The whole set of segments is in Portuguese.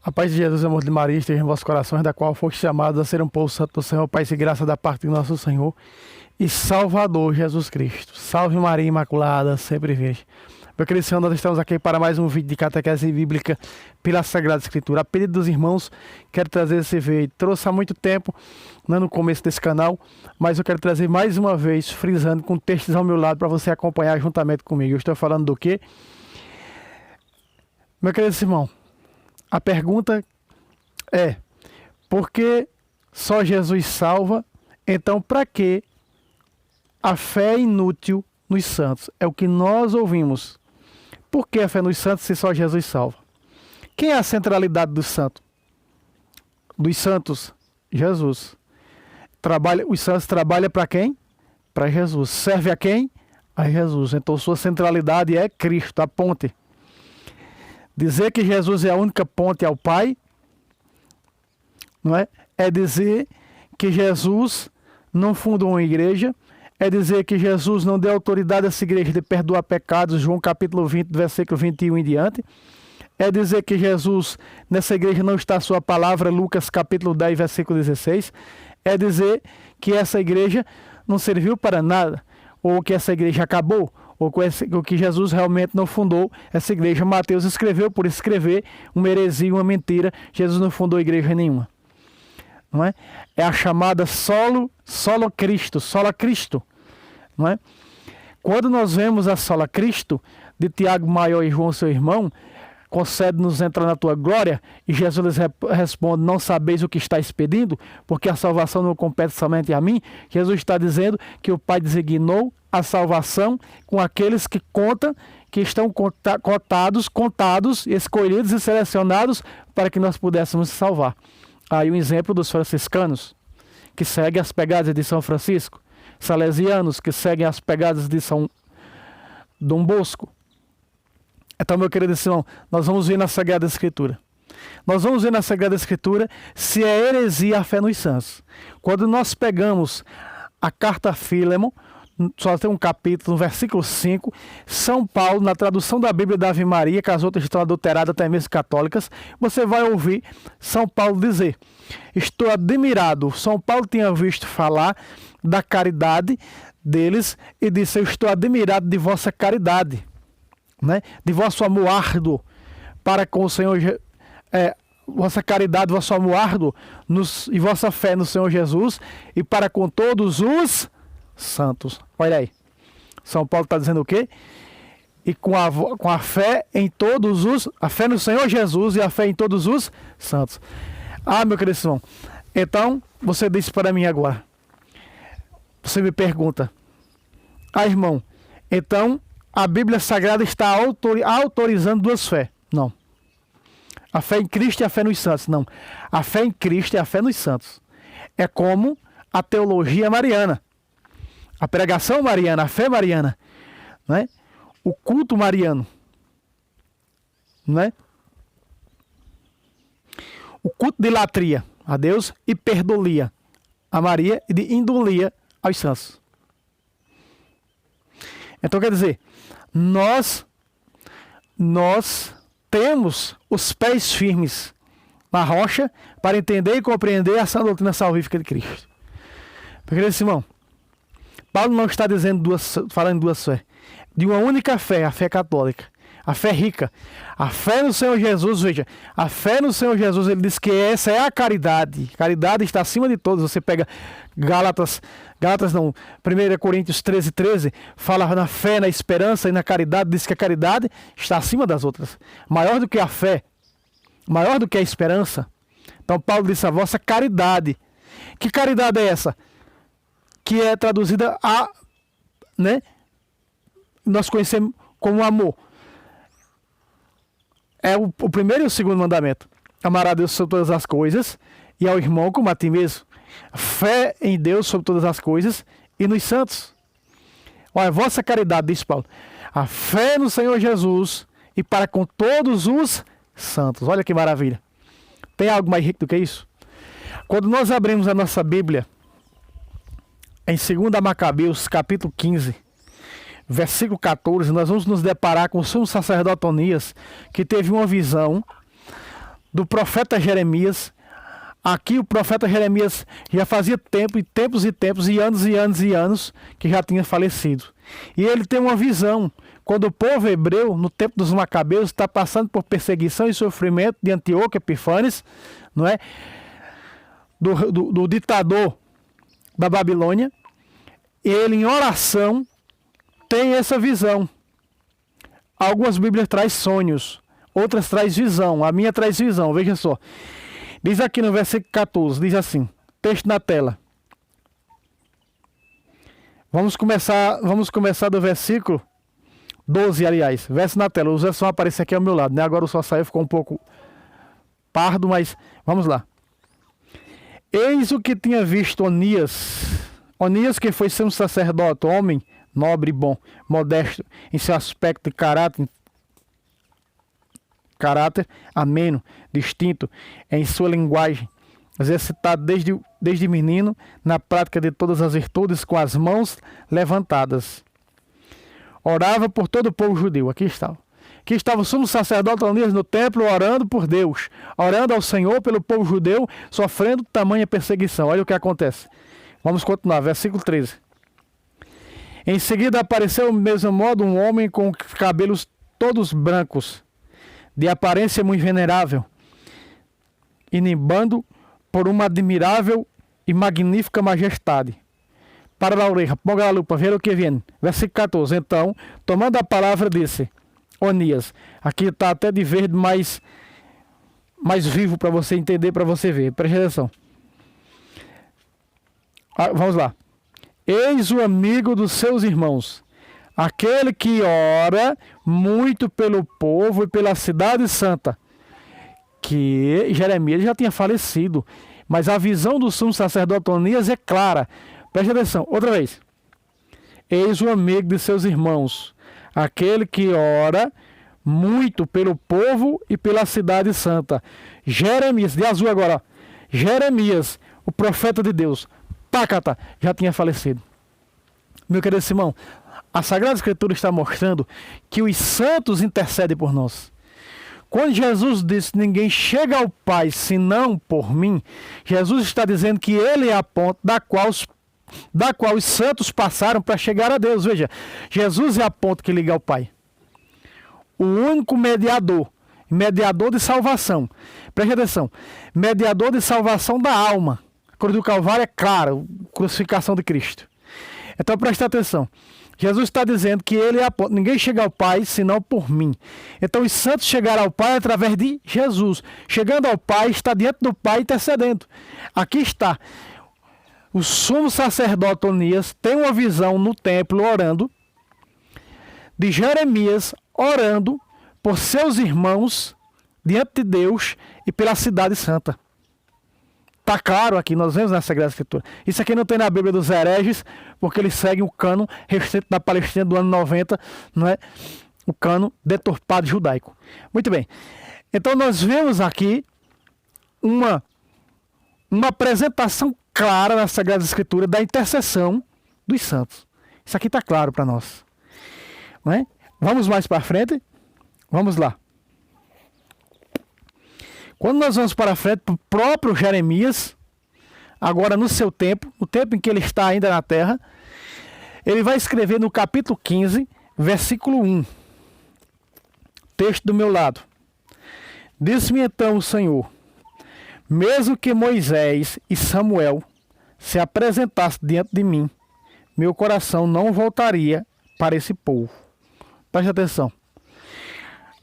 A paz de Jesus, amor de Maria, esteja em vossos corações, da qual foste chamados a ser um povo santo do Senhor, paz e graça da parte do nosso Senhor e Salvador Jesus Cristo. Salve Maria Imaculada, sempre virgem. Meu querido Senhor, nós estamos aqui para mais um vídeo de catequese bíblica pela Sagrada Escritura. A pedido dos irmãos, quero trazer esse vídeo. Trouxe há muito tempo, não no começo desse canal, mas eu quero trazer mais uma vez, frisando com textos ao meu lado para você acompanhar juntamente comigo. Eu estou falando do quê? Meu querido irmão, a pergunta é: por que só Jesus salva? Então, para que a fé é inútil nos santos? É o que nós ouvimos. Por que a fé nos santos se só Jesus salva? Quem é a centralidade dos santos? Dos santos? Jesus. Os santos trabalham para quem? Para Jesus. Serve a quem? A Jesus. Então, sua centralidade é Cristo, a ponte. Dizer que Jesus é a única ponte ao Pai, não é? É dizer que Jesus não fundou uma igreja, é dizer que Jesus não deu autoridade a essa igreja de perdoar pecados, João capítulo 20, versículo 21 em diante. É dizer que Jesus, nessa igreja não está a sua palavra, Lucas capítulo 10, versículo 16. É dizer que essa igreja não serviu para nada, ou que essa igreja acabou, ou que Jesus realmente não fundou essa igreja. Mateus escreveu por escrever uma heresia, uma mentira. Jesus não fundou igreja nenhuma. Não é? É a chamada solo Cristo. Não é? Quando nós vemos a sola Cristo, de Tiago Maior e João seu irmão, concede-nos entrar na tua glória, e Jesus lhes responde: não sabeis o que estáis pedindo, porque a salvação não compete somente a mim. Jesus está dizendo que o Pai designou a salvação com aqueles que contam, que estão contados, escolhidos e selecionados para que nós pudéssemos salvar. Aí o exemplo dos franciscanos, que seguem as pegadas de São Francisco, salesianos, que seguem as pegadas de São Dom Bosco. Então, meu querido irmão, nós vamos ver na Sagrada Escritura. Nós vamos ver na Sagrada Escritura se é heresia a fé nos santos. Quando nós pegamos a carta a Filemon, só tem um capítulo, no versículo 5, São Paulo, na tradução da Bíblia da Ave Maria, que as outras estão adulteradas, até mesmo católicas, você vai ouvir São Paulo dizer: estou admirado. São Paulo tinha visto falar da caridade deles e disse: eu estou admirado de vossa caridade, né? De vosso amor árduo para com o Senhor, vossa caridade, vosso amor árduo e vossa fé no Senhor Jesus e para com todos os santos. Olha aí, São Paulo está dizendo o quê? E com a fé em todos a fé no Senhor Jesus e a fé em todos os santos. Ah, meu querido irmão, então você disse para mim agora, você me pergunta: ah, irmão, então a Bíblia Sagrada está autorizando duas fés? Não. A fé em Cristo e a fé nos santos? Não. A fé em Cristo e a fé nos santos é como a teologia mariana, a pregação mariana, a fé mariana, não é? O culto mariano, não é? O culto de latria a Deus e perdolia a Maria e de indulia aos santos. Então quer dizer, nós temos os pés firmes na rocha para entender e compreender essa doutrina salvífica de Cristo. Porque, irmão, Paulo não está falando em duas fés, de uma única fé, a fé católica, a fé rica, a fé no Senhor Jesus. Veja, a fé no Senhor Jesus, ele diz que essa é a caridade. Caridade está acima de todos. Você pega Gálatas não, 1 Coríntios 13, fala na fé, na esperança e na caridade, diz que a caridade está acima das outras, maior do que a fé, maior do que a esperança. Então Paulo disse: a vossa caridade. Que caridade é essa? Que é traduzida né? Nós conhecemos como amor. É o primeiro e o segundo mandamento: amar a Deus sobre todas as coisas e ao irmão como a ti mesmo. Fé em Deus sobre todas as coisas e nos santos. Olha, a vossa caridade, diz Paulo, a fé no Senhor Jesus e para com todos os santos. Olha que maravilha. Tem algo mais rico do que isso? Quando nós abrimos a nossa Bíblia em 2 Macabeus, capítulo 15, versículo 14, nós vamos nos deparar com o sumo sacerdote Onias, que teve uma visão do profeta Jeremias. Aqui o profeta Jeremias já fazia tempo, e tempos e tempos, e anos e anos e anos, que já tinha falecido. E ele tem uma visão, quando o povo hebreu, no tempo dos Macabeus, está passando por perseguição e sofrimento de Antíoco Epífanes, não é? Do ditador da Babilônia. Ele, em oração, tem essa visão. Algumas Bíblias trazem sonhos, outras trazem visão. A minha traz visão, veja só. Diz aqui no versículo 14, diz assim, texto na tela. Vamos começar do versículo 12, aliás. Verso na tela, os versos vão aparecer aqui ao meu lado, né? Agora o só saiu, ficou um pouco pardo, mas vamos lá. Eis o que tinha visto Onias, que foi ser um sacerdote, homem nobre e bom, modesto em seu aspecto e caráter ameno, distinto em sua linguagem, exercitado desde menino na prática de todas as virtudes, com as mãos levantadas. Orava por todo o povo judeu. Aqui estava o sumo sacerdote Onias no templo, orando por Deus, orando ao Senhor pelo povo judeu, sofrendo tamanha perseguição. Olha o que acontece. Vamos continuar, versículo 13. Em seguida apareceu do mesmo modo um homem com cabelos todos brancos, de aparência muito venerável, e nimbando por uma admirável e magnífica majestade. Para a orelha, ponga a lupa, ver o que vem. Versículo 14. Então, tomando a palavra, disse: Onias, aqui está até de verde mais vivo para você entender, para você ver. Preste atenção. Vamos lá. Eis o amigo dos seus irmãos, aquele que ora muito pelo povo e pela cidade santa. Que Jeremias já tinha falecido, mas a visão do sumo sacerdote Onias é clara. Preste atenção, outra vez. Eis o amigo de seus irmãos, aquele que ora muito pelo povo e pela cidade santa. Jeremias, de azul agora, Jeremias, o profeta de Deus, Pácata, já tinha falecido. Meu querido irmão, a Sagrada Escritura está mostrando que os santos intercedem por nós. Quando Jesus disse, ninguém chega ao Pai senão por mim, Jesus está dizendo que Ele é a ponte da qual os santos passaram para chegar a Deus. Veja, Jesus é a ponte que liga ao Pai. O único mediador de salvação. Preste atenção, mediador de salvação da alma. A cruz do Calvário é clara, a crucificação de Cristo. Então preste atenção. Jesus está dizendo que Ele é a ponte. Ninguém chega ao Pai senão por mim. Então os santos chegaram ao Pai através de Jesus. Chegando ao Pai, está diante do Pai intercedendo. Aqui está. O sumo sacerdote Onias tem uma visão no templo orando, de Jeremias orando por seus irmãos diante de Deus e pela cidade santa. Está claro aqui, nós vemos na Sagrada Escritura. Isso aqui não tem na Bíblia dos hereges, porque eles seguem o cano recente da Palestina do ano 90, não é? O cano deturpado judaico. Muito bem. Então nós vemos aqui uma apresentação clara na Sagrada Escritura da intercessão dos santos. Isso aqui está claro para nós. Não é? Vamos mais para frente? Vamos lá. Quando nós vamos para frente, para o próprio Jeremias, agora no seu tempo, no tempo em que ele está ainda na terra, ele vai escrever no capítulo 15, versículo 1. Texto do meu lado. Disse-me então o Senhor: mesmo que Moisés e Samuel se apresentassem diante de mim, meu coração não voltaria para esse povo. Preste atenção.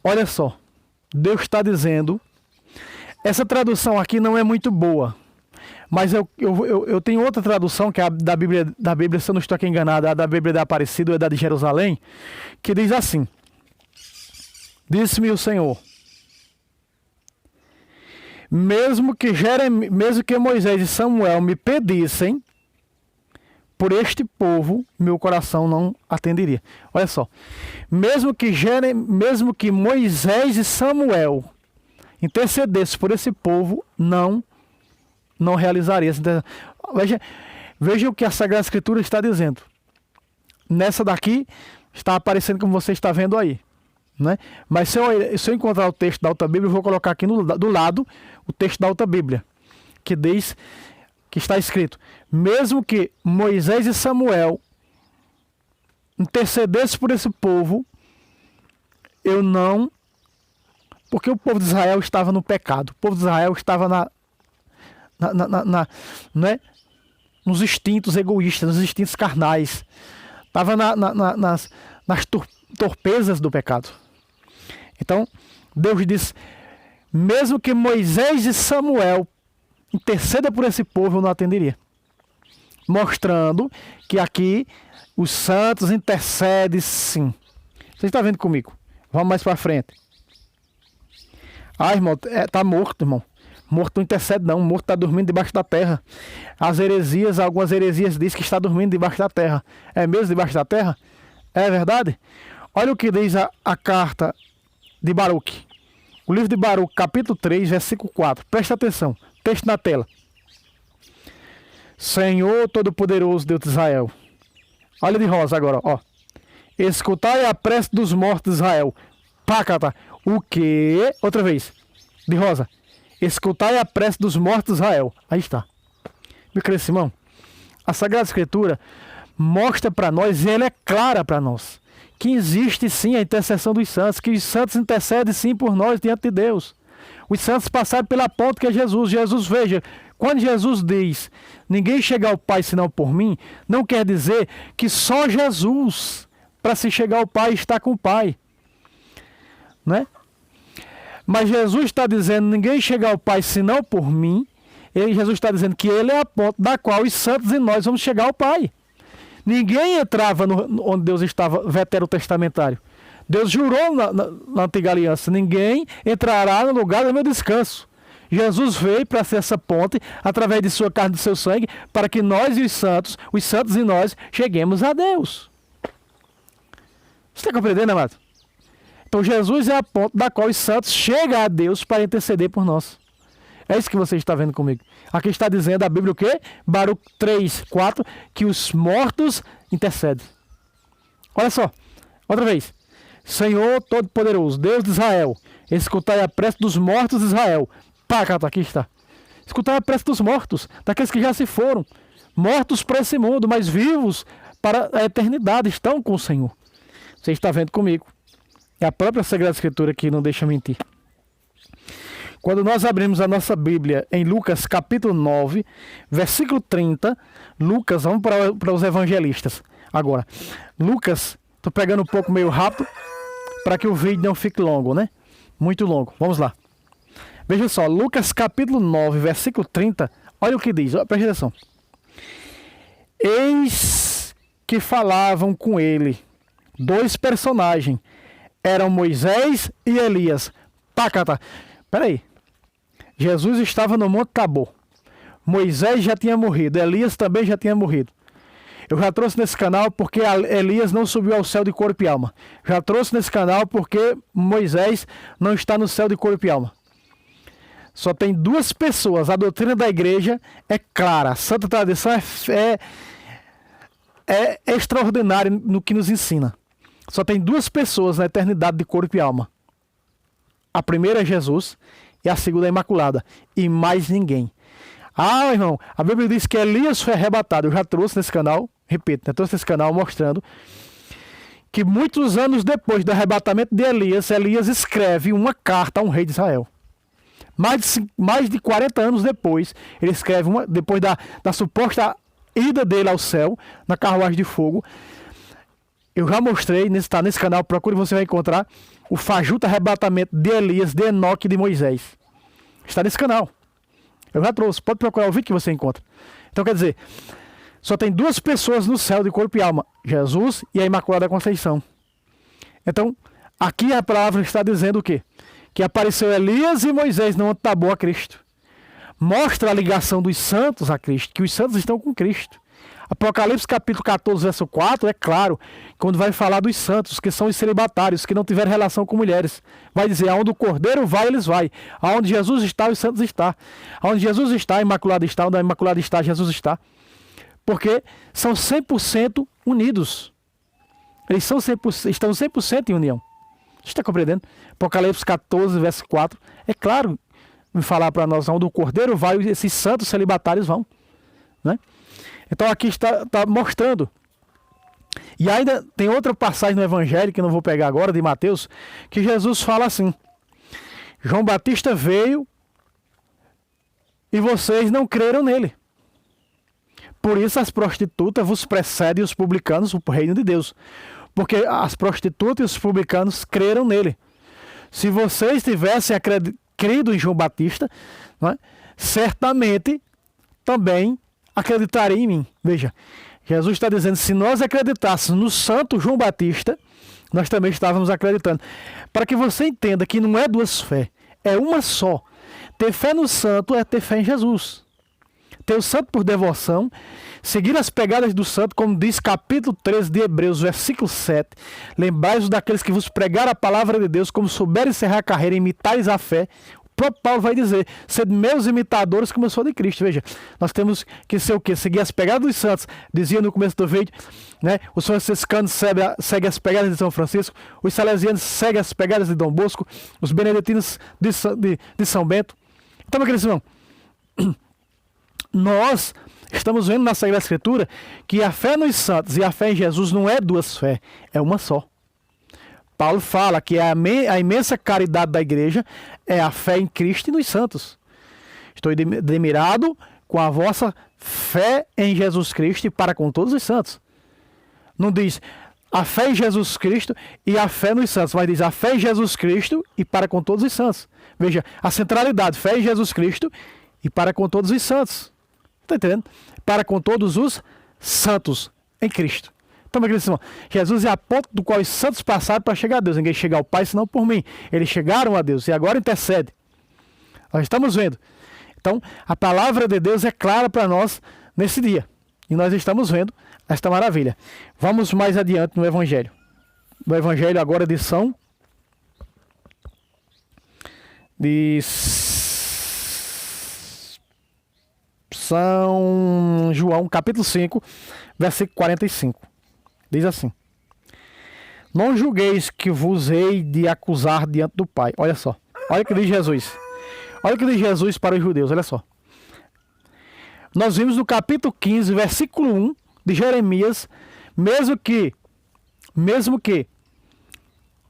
Olha só, Deus está dizendo. Essa tradução aqui não é muito boa, mas eu tenho outra tradução, que é a da Bíblia, se eu não estou aqui enganado, a da Bíblia da Aparecida, ou é da de Jerusalém, que diz assim: disse-me o Senhor, mesmo que Moisés e Samuel me pedissem por este povo, meu coração não atenderia. Olha só, mesmo que Moisés e Samuel intercedesse por esse povo, não realizaria. Veja o que a Sagrada Escritura está dizendo. Nessa daqui, está aparecendo como você está vendo aí. né? Mas se eu encontrar o texto da outra Bíblia, eu vou colocar aqui do lado o texto da outra Bíblia, que diz, que está escrito: mesmo que Moisés e Samuel intercedessem por esse povo, eu não... Porque o povo de Israel estava no pecado. O povo de Israel estava né? Nos instintos egoístas, nos instintos carnais. Estava nas torpezas do pecado. Então, Deus diz: mesmo que Moisés e Samuel intercedam por esse povo, eu não atenderia. Mostrando que aqui os santos intercedem sim. Você está vendo comigo? Vamos mais para frente. Ah, irmão, está morto, irmão. Morto não intercede não, morto está dormindo debaixo da terra. Algumas heresias dizem que está dormindo debaixo da terra. É mesmo debaixo da terra? É verdade? Olha o que diz a carta de Baruque. O livro de Baruque, capítulo 3, versículo 4. Presta atenção, texto na tela. Senhor Todo-Poderoso, Deus de Israel. Olha de rosa agora, ó. Escutai a prece dos mortos de Israel. Pácata. O quê? Outra vez. De rosa. Escutai a prece dos mortos de Israel. Aí está. Meu querido irmão, a Sagrada Escritura mostra para nós, e ela é clara para nós, que existe sim a intercessão dos santos, que os santos intercedem sim por nós diante de Deus. Os santos passaram pela ponte que é Jesus. Jesus, veja, quando Jesus diz: ninguém chega ao Pai senão por mim, não quer dizer que só Jesus, para se chegar ao Pai, está com o Pai, né? Mas Jesus está dizendo: ninguém chega ao Pai senão por mim. E Jesus está dizendo que Ele é a ponte da qual os santos e nós vamos chegar ao Pai. Ninguém entrava onde Deus estava veterotestamentário. Deus jurou na antiga aliança: ninguém entrará no lugar do meu descanso. Jesus veio para ser essa ponte, através de sua carne e de seu sangue, para que nós e os santos e nós, cheguemos a Deus. Você está compreendendo, amado? Então Jesus é a ponte da qual os santos chegam a Deus para interceder por nós. É isso que você está vendo comigo. Aqui está dizendo a Bíblia o quê? Baruque 3, 4, que os mortos intercedem. Olha só, outra vez. Senhor Todo-Poderoso, Deus de Israel, escutai a prece dos mortos de Israel. Pácata, aqui está. Escutai a prece dos mortos, daqueles que já se foram, mortos para esse mundo, mas vivos para a eternidade, estão com o Senhor. Você está vendo comigo. É a própria Sagrada Escritura que não deixa mentir. Quando nós abrimos a nossa Bíblia em Lucas capítulo 9, versículo 30, Lucas, vamos para os evangelistas agora. Lucas, estou pegando um pouco meio rápido, para que o vídeo não fique longo, né? Muito longo. Vamos lá. Veja só, Lucas capítulo 9, versículo 30, olha o que diz, preste atenção. Eis que falavam com ele dois personagens, eram Moisés e Elias. Pácata. Peraí. Jesus estava no Monte Tabor. Moisés já tinha morrido. Elias também já tinha morrido. Eu já trouxe nesse canal porque Elias não subiu ao céu de corpo e alma. Já trouxe nesse canal porque Moisés não está no céu de corpo e alma. Só tem duas pessoas. A doutrina da igreja é clara. A santa tradição é extraordinária no que nos ensina. Só tem duas pessoas na eternidade de corpo e alma. A primeira é Jesus e a segunda é Imaculada. E mais ninguém. Ah, irmão, a Bíblia diz que Elias foi arrebatado. Eu já trouxe nesse canal, repito, já trouxe nesse canal mostrando que muitos anos depois do arrebatamento de Elias, Elias escreve uma carta a um rei de Israel. Mais de 40 anos depois, ele escreve depois da suposta ida dele ao céu, na carruagem de fogo. Eu já mostrei, está nesse canal, procure, você vai encontrar o fajuto arrebatamento de Elias, de Enoque e de Moisés. Está nesse canal. Eu já trouxe, pode procurar o vídeo que você encontra. Então quer dizer, só tem duas pessoas no céu de corpo e alma, Jesus e a Imaculada Conceição. Então, aqui a palavra está dizendo o quê? Que apareceu Elias e Moisés no Monte Tabor a Cristo. Mostra a ligação dos santos a Cristo, que os santos estão com Cristo. Apocalipse capítulo 14, verso 4, é claro, quando vai falar dos santos, que são os celibatários, que não tiveram relação com mulheres. Vai dizer, aonde o Cordeiro vai, eles vão. Aonde Jesus está, os santos estão. Aonde Jesus está, a Imaculada está. Onde a Imaculada está, Jesus está. Porque são 100% unidos. Eles estão 100% em união. Você está compreendendo? Apocalipse 14, verso 4. É claro, me falar para nós, onde o Cordeiro vai, esses santos celibatários vão. Né? Então aqui está mostrando. E ainda tem outra passagem no Evangelho, que eu não vou pegar agora, de Mateus, que Jesus fala assim: João Batista veio e vocês não creram nele. Por isso as prostitutas vos precedem os publicanos para o reino de Deus. Porque as prostitutas e os publicanos creram nele. Se vocês tivessem crido em João Batista, não é? Certamente também acreditariam em mim. Veja, Jesus está dizendo, se nós acreditássemos no santo João Batista, nós também estávamos acreditando. Para que você entenda que não é duas fés, é uma só. Ter fé no santo é ter fé em Jesus. Ter o santo por devoção, seguir as pegadas do santo, como diz capítulo 13 de Hebreus, versículo 7. Lembrai-vos daqueles que vos pregaram a palavra de Deus, como souberem encerrar a carreira, imitais a fé. O próprio Paulo vai dizer, sede meus imitadores como eu sou de Cristo. Veja, nós temos que ser o quê? Seguir as pegadas dos santos. Dizia no começo do vídeo, né? Os franciscanos seguem as pegadas de São Francisco, os salesianos seguem as pegadas de Dom Bosco, os beneditinos de São Bento. Então, meu querido irmão, nós estamos vendo na Sagrada Escritura que a fé nos santos e a fé em Jesus não é duas fés, é uma só. Paulo fala que a imensa caridade da igreja é a fé em Cristo e nos santos. Estou admirado com a vossa fé em Jesus Cristo e para com todos os santos. Não diz a fé em Jesus Cristo e a fé nos santos, mas diz a fé em Jesus Cristo e para com todos os santos. Veja, a centralidade, fé em Jesus Cristo e para com todos os santos. Está entendendo? Para com todos os santos em Cristo. Então, meu querido irmão, Jesus é a ponta do qual os santos passaram para chegar a Deus. Ninguém chega ao Pai senão por mim. Eles chegaram a Deus e agora intercede. Nós estamos vendo. Então, a palavra de Deus é clara para nós nesse dia. E nós estamos vendo esta maravilha. Vamos mais adiante no Evangelho. No Evangelho agora de São João, capítulo 5, versículo 45. Diz assim: não julgueis que vos hei de acusar diante do Pai. Olha só. Olha o que diz Jesus. Olha o que diz Jesus para os judeus. Olha só. Nós vimos no capítulo 15, versículo 1 de Jeremias, mesmo que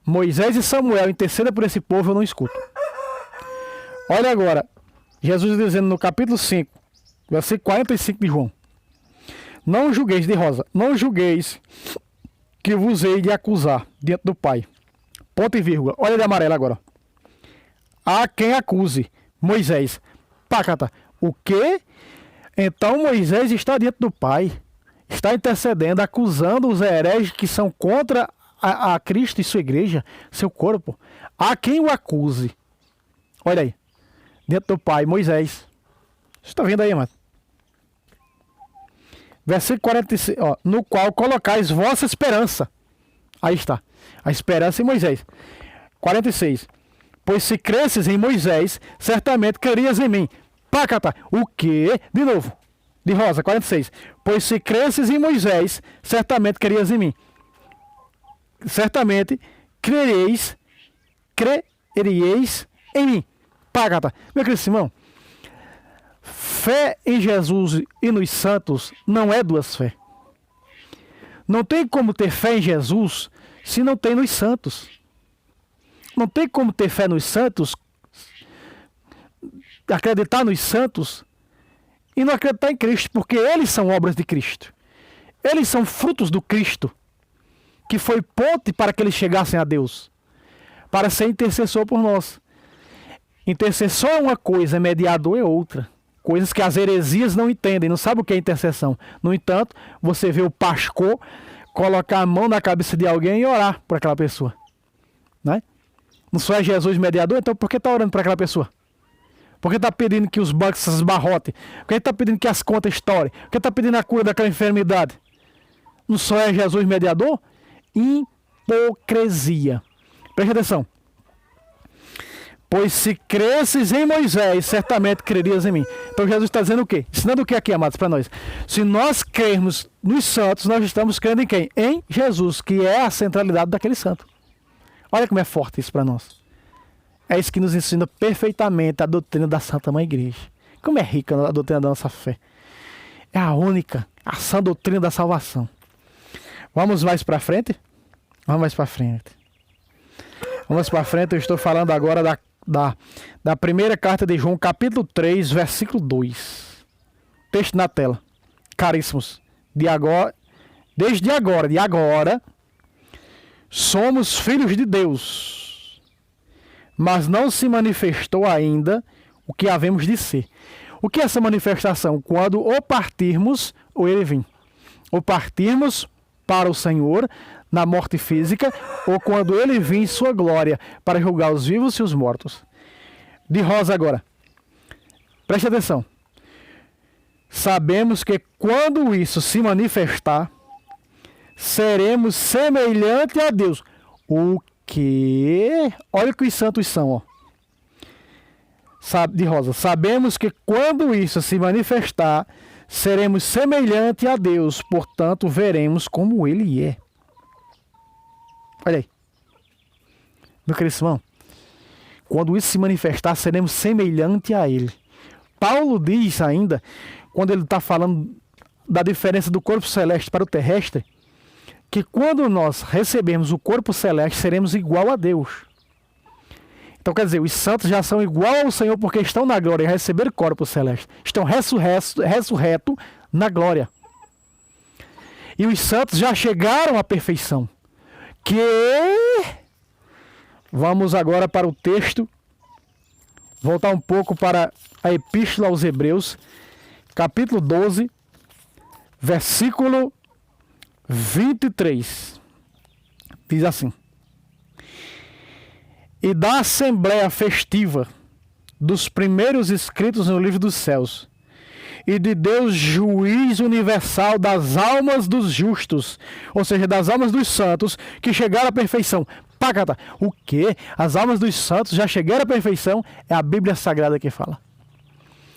Moisés e Samuel intercedam por esse povo, eu não escuto. Olha agora, Jesus dizendo no capítulo 5, versículo 45 de João: não julgueis, de rosa, não julgueis que vos hei de acusar diante do Pai. Ponto e vírgula. Olha de amarelo agora. Há quem acuse Moisés. Pacata. O quê? Então Moisés está diante do Pai, está intercedendo, acusando os hereges que são contra a Cristo e sua igreja, seu corpo. Há quem o acuse. Olha aí. Diante do Pai, Moisés. Você está vendo aí, mano? Versículo 46, ó, no qual colocais vossa esperança. Aí está. A esperança em Moisés. 46. Pois se cresces em Moisés, certamente crerias em mim. Pacata. O quê? De novo. De rosa, 46. Pois se cresces em Moisés, certamente crerias em mim. Certamente crereis em mim. Pacata. Meu querido Simão, fé em Jesus e nos santos não é duas fés. Não tem como ter fé em Jesus se não tem nos santos. Não tem como ter fé nos santos, acreditar nos santos e não acreditar em Cristo, porque eles são obras de Cristo. Eles são frutos do Cristo, que foi ponte para que eles chegassem a Deus, para ser intercessor por nós. Intercessor é uma coisa, mediador é outra. Coisas que as heresias não entendem, não sabem o que é intercessão. No entanto, você vê o pastor colocar a mão na cabeça de alguém e orar por aquela pessoa. Né? Não só é Jesus mediador, então por que está orando por aquela pessoa? Por que está pedindo que os bancos se esbarrotem? Por que está pedindo que as contas estourem? Por que está pedindo a cura daquela enfermidade? Não só é Jesus mediador? Hipocrisia. Preste atenção. Pois se cresces em Moisés, certamente crerias em mim. Então Jesus está dizendo o quê? Ensinando o que aqui, amados, para nós? Se nós crermos nos santos, nós estamos crendo em quem? Em Jesus, que é a centralidade daquele santo. Olha como é forte isso para nós. É isso que nos ensina perfeitamente a doutrina da Santa Mãe Igreja. Como é rica a doutrina da nossa fé. É a única, a sã doutrina da salvação. Vamos mais para frente? Vamos mais para frente. Vamos para frente, eu estou falando agora da primeira carta de João, capítulo 3, versículo 2. Texto na tela. Caríssimos, de agora, somos filhos de Deus, mas não se manifestou ainda o que havemos de ser. O que é essa manifestação? Quando ou partirmos ou ele vir. Ou partirmos para o Senhor na morte física, ou quando ele vir em sua glória para julgar os vivos e os mortos. De rosa agora. Preste atenção. Sabemos que quando isso se manifestar, seremos semelhantes a Deus. O quê? Olha o que os santos são, ó. De rosa. Sabemos que quando isso se manifestar, seremos semelhantes a Deus, portanto, veremos como Ele é. Olha aí. Meu querido irmão, quando isso se manifestar, seremos semelhantes a Ele. Paulo diz ainda, quando ele está falando da diferença do corpo celeste para o terrestre, que quando nós recebermos o corpo celeste, seremos igual a Deus. Então quer dizer, os santos já são igual ao Senhor porque estão na glória e receberam corpo celeste. Estão ressurretos na glória. E os santos já chegaram à perfeição. Vamos agora para o texto. Voltar um pouco para a Epístola aos Hebreus, capítulo 12, versículo 23. Diz assim: e da assembleia festiva dos primeiros escritos no livro dos céus, e de Deus juiz universal das almas dos justos, ou seja, das almas dos santos que chegaram à perfeição. Pacata. O quê? As almas dos santos já chegaram à perfeição? É a Bíblia Sagrada que fala.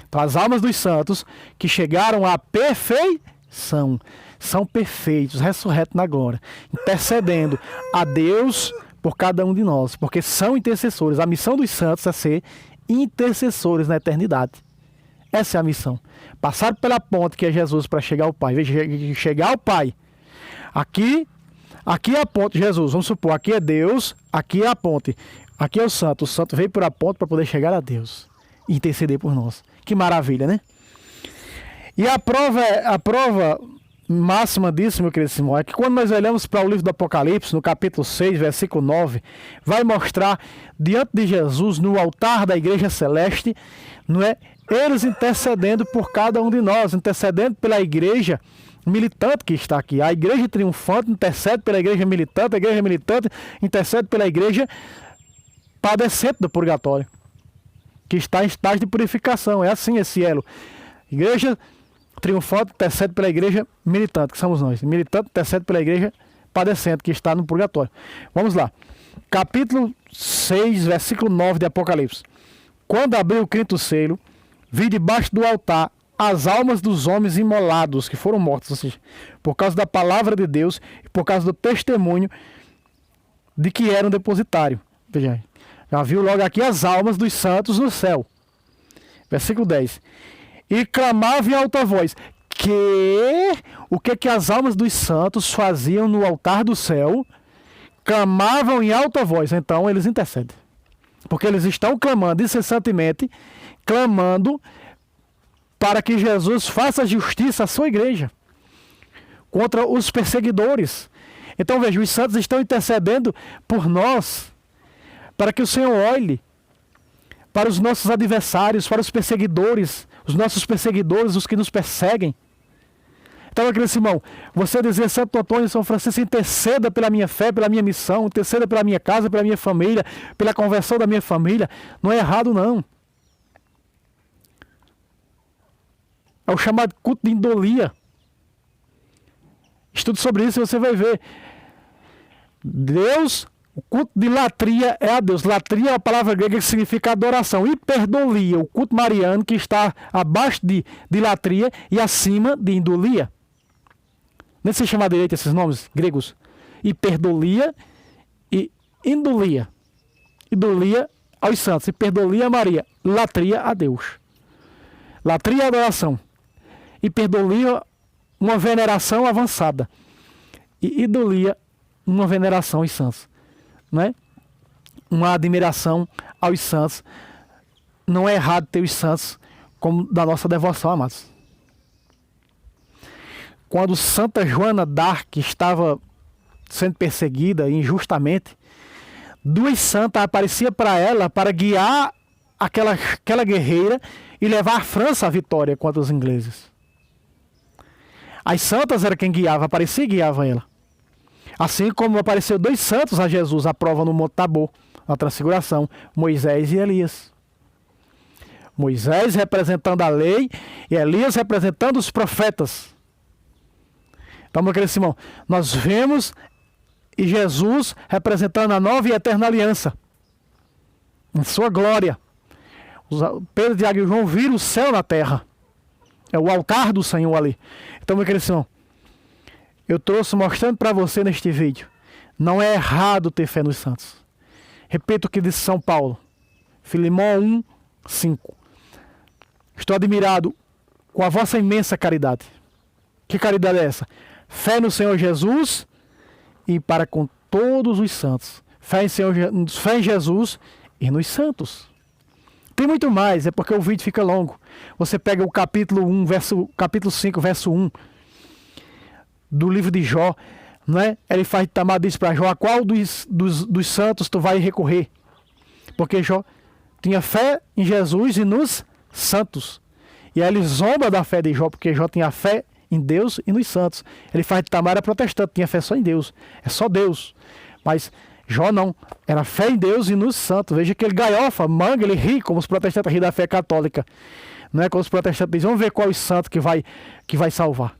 Então, as almas dos santos que chegaram à perfeição são perfeitos, ressurretos na glória, intercedendo a Deus por cada um de nós, porque são intercessores. A missão dos santos é ser intercessores na eternidade. Essa é a missão. Passar pela ponte que é Jesus para chegar ao Pai. Veja, chegar ao Pai. Aqui é a ponte, Jesus. Vamos supor, aqui é Deus, aqui é a ponte. Aqui é o santo. O santo veio por a ponte para poder chegar a Deus e interceder por nós. Que maravilha, né? E a prova máxima disso, meu querido Simão, é que quando nós olhamos para o livro do Apocalipse, no capítulo 6, versículo 9, vai mostrar diante de Jesus, no altar da igreja celeste, não é? Eles intercedendo por cada um de nós, intercedendo pela igreja militante que está aqui. A igreja triunfante intercede pela igreja militante, a igreja militante intercede pela igreja padecente do purgatório, que está em estágio de purificação. É assim esse elo. Igreja triunfante intercede pela igreja militante, que somos nós. Militante intercede pela igreja padecente, que está no purgatório. Vamos lá. Capítulo 6, versículo 9 de Apocalipse. Quando abriu o quinto selo, vi debaixo do altar as almas dos homens imolados, que foram mortos, ou seja, por causa da palavra de Deus e por causa do testemunho de que eram depositário. Veja aí. Já viu logo aqui as almas dos santos no céu. Versículo 10. E clamava em alta voz. O que as almas dos santos faziam no altar do céu? Clamavam em alta voz. Então eles intercedem. Porque eles estão clamando incessantemente, clamando para que Jesus faça justiça à sua igreja contra os perseguidores. Então veja, os santos estão intercedendo por nós, para que o Senhor olhe para os nossos adversários, para os perseguidores, os nossos perseguidores, os que nos perseguem. Então, meu querido irmão, você dizer Santo Antônio e São Francisco, interceda pela minha fé, pela minha missão, interceda pela minha casa, pela minha família, pela conversão da minha família, não é errado não. É o chamado culto de indolia. Estude sobre isso e você vai ver. Deus, o culto de latria é a Deus. Latria é a palavra grega que significa adoração. Hiperdolia, o culto mariano, que está abaixo de latria e acima de indolia. Nem se chama direito esses nomes gregos. Hiperdolia e Idolia. Idolia aos santos. E perdolia a Maria. Latria a Deus. Latria a adoração. E perdolia uma veneração avançada. E idolia uma veneração aos santos. Não é? Uma admiração aos santos. Não é errado ter os santos como da nossa devoção, amados. Quando Santa Joana d'Arc estava sendo perseguida injustamente, duas santas apareciam para ela para guiar aquela guerreira e levar a França à vitória contra os ingleses. As santas eram quem guiava, aparecia e guiava ela. Assim como apareceu dois santos a Jesus à prova no Monte Tabor, na Transfiguração, Moisés e Elias. Moisés representando a lei e Elias representando os profetas. Então, meu querido irmão, nós vemos e Jesus representando a nova e eterna aliança em sua glória. Pedro, Tiago e João viram o céu na terra. É o altar do Senhor ali. Então, meu querido irmão, eu trouxe mostrando para você neste vídeo, não é errado ter fé nos santos. Repito o que disse São Paulo, Filemão 1, 5. Estou admirado com a vossa imensa caridade. Que caridade é essa? Fé no Senhor Jesus e para com todos os santos. Fé em Jesus e nos santos. Tem muito mais, é porque o vídeo fica longo. Você pega o capítulo 5, verso 1 do livro de Jó, não é? Ele faz Itamar diz para Jó: a qual dos santos tu vai recorrer? Porque Jó tinha fé em Jesus e nos santos. E aí ele zomba da fé de Jó, porque Jó tinha fé em Deus e nos santos. Ele faz Itamar era protestante, tinha fé só em Deus. É só Deus. Mas Jó não. Era fé em Deus e nos santos. Veja que ele galhofa, manga, ele ri, como os protestantes riem da fé católica. Não é como os protestantes dizem: vamos ver qual é o santo que vai salvar.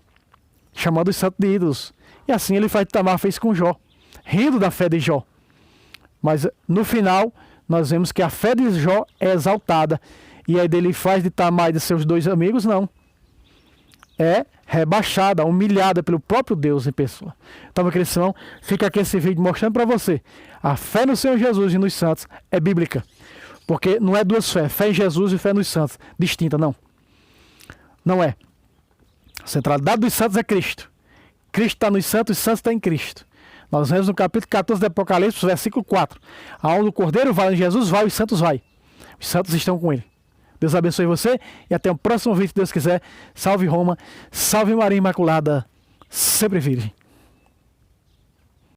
Chamando os santos de ídolos. E assim ele faz Itamar fez com Jó, rindo da fé de Jó. Mas no final, nós vemos que a fé de Jó é exaltada. E aí dele faz de Itamar e de seus dois amigos, não. É rebaixada, humilhada pelo próprio Deus em pessoa. Então, meu querido irmão, fica aqui esse vídeo mostrando para você. A fé no Senhor Jesus e nos santos é bíblica. Porque não é duas fés, fé em Jesus e fé nos santos, distinta, não. Não é. A centralidade dos santos é Cristo. Cristo está nos santos, os santos estão em Cristo. Nós vemos no capítulo 14 do Apocalipse, versículo 4. Aonde o Cordeiro vai, onde Jesus vai, os santos vai. Os santos estão com ele. Deus abençoe você e até o próximo vídeo, se Deus quiser. Salve Roma, salve Maria Imaculada, sempre virgem.